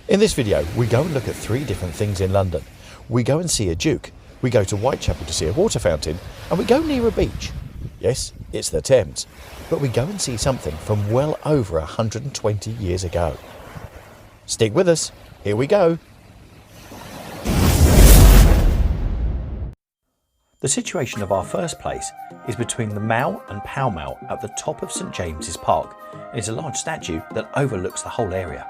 In this video, we go and look at 3 different things in London. We go and see a Duke, we go to Whitechapel to see a water fountain, and we go near a beach. Yes, it's the Thames, but we go and see something from well over 120 years ago. Stick with us, here we go. The situation of our first place is between the Mall and Pall Mall at the top of St James's Park, and it's a large statue that overlooks the whole area.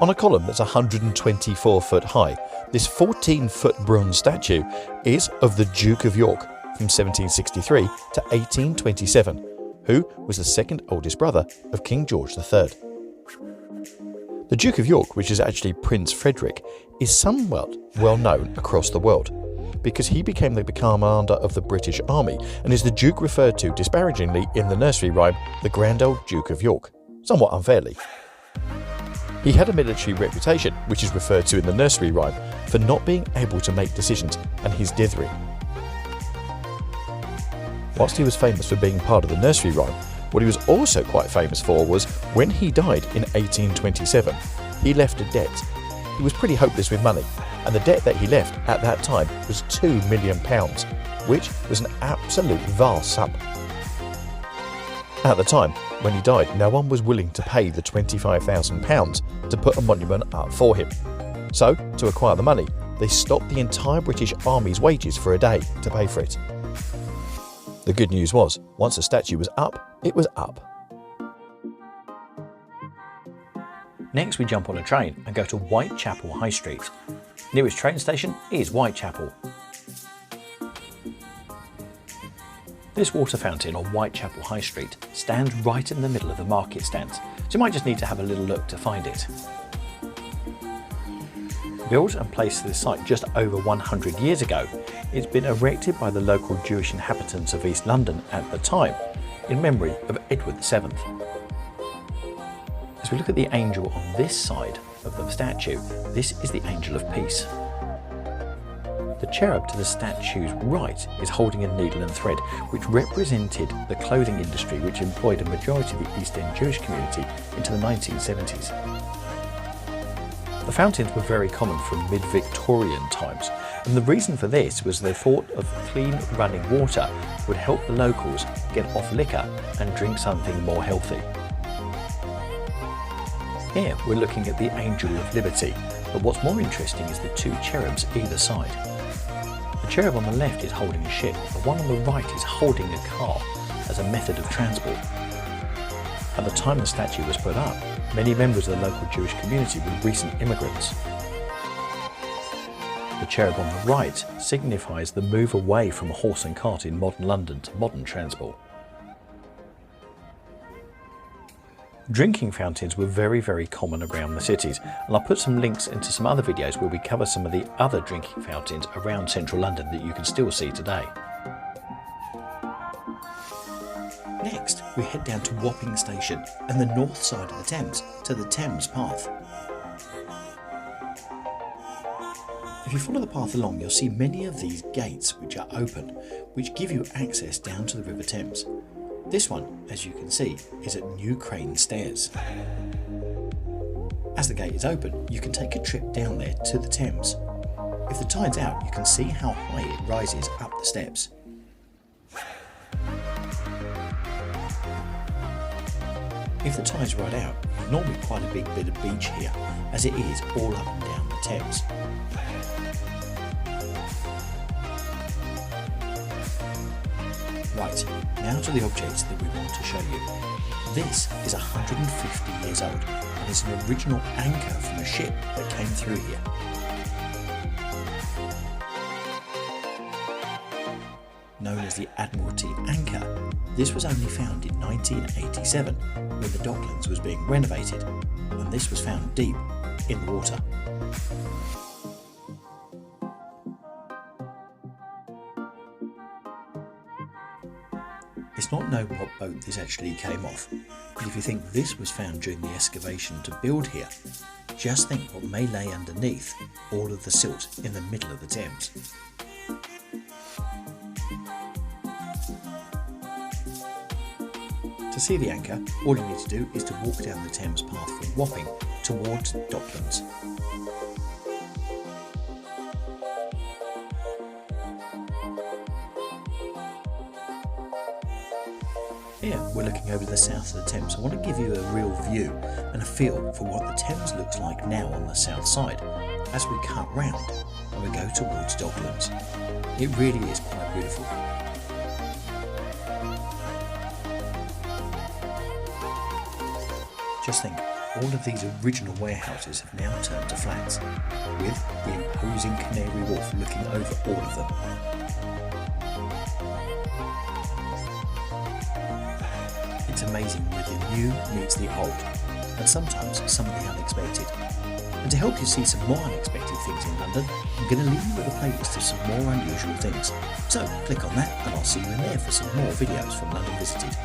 On a column that's 124 foot high, this 14-foot bronze statue is of the Duke of York from 1763 to 1827, who was the second oldest brother of King George III. The Duke of York, which is actually Prince Frederick, is somewhat well known across the world because he became the commander of the British Army and is the Duke referred to disparagingly in the nursery rhyme, the Grand Old Duke of York, somewhat unfairly. He had a military reputation, which is referred to in the nursery rhyme, for not being able to make decisions and his dithering. Whilst he was famous for being part of the nursery rhyme, what he was also quite famous for was when he died in 1827, he left a debt. He was pretty hopeless with money, and the debt that he left at that time was £2 million, which was an absolute vast sum. At the time, when he died, no one was willing to pay the £25,000 to put a monument up for him. So, to acquire the money, they stopped the entire British Army's wages for a day to pay for it. The good news was, once the statue was up, it was up. Next we jump on a train and go to Whitechapel High Street. Nearest train station is Whitechapel. This water fountain on Whitechapel High Street stands right in the middle of the market stands, so you might just need to have a little look to find it. Built and placed to this site just over 100 years ago, it's been erected by the local Jewish inhabitants of East London at the time, in memory of Edward VII. As we look at the angel on this side of the statue, this is the Angel of Peace. The cherub to the statue's right is holding a needle and thread, which represented the clothing industry which employed a majority of the East End Jewish community into the 1970s. The fountains were very common from mid-Victorian times, and the reason for this was they thought of clean running water would help the locals get off liquor and drink something more healthy. Here we're looking at the Angel of Liberty, but what's more interesting is the 2 cherubs either side. The cherub on the left is holding a ship, the one on the right is holding a car as a method of transport. At the time the statue was put up, many members of the local Jewish community were recent immigrants. The cherub on the right signifies the move away from a horse and cart in modern London to modern transport. Drinking fountains were very common around the cities, and I'll put some links into some other videos where we cover some of the other drinking fountains around central London that you can still see today. Next, we head down to Wapping Station and the north side of the Thames to the Thames Path. If you follow the path along, you'll see many of these gates which are open, which give you access down to the River Thames. This one, as you can see, is at New Crane Stairs. As the gate is open, you can take a trip down there to the Thames. If the tide's out, you can see how high it rises up the steps. If the tide's right out, there's normally quite a big bit of beach here, as it is all up and down the Thames. Right, now to the objects that we want to show you. This is 150 years old and is an original anchor from a ship that came through here. Known as the Admiralty Anchor, this was only found in 1987 when the Docklands was being renovated, and this was found deep in the water. It's not known what boat this actually came off, but if you think this was found during the excavation to build here, just think what may lay underneath all of the silt in the middle of the Thames. To To see the anchor, all you need to do is to walk down the Thames path from Wapping towards Docklands. Here we're looking over the south of the Thames. I want to give you a real view and a feel for what the Thames looks like now on the south side as we cut round and we go towards Docklands. It really is quite beautiful. Just think, all of these original warehouses have now turned to flats, with the imposing Canary Wharf looking over all of them. It's amazing where the new meets the old, and sometimes some of the unexpected. And to help you see some more unexpected things in London, I'm going to leave you with a playlist of some more unusual things. So click on that and I'll see you in there for some more videos from London Visited.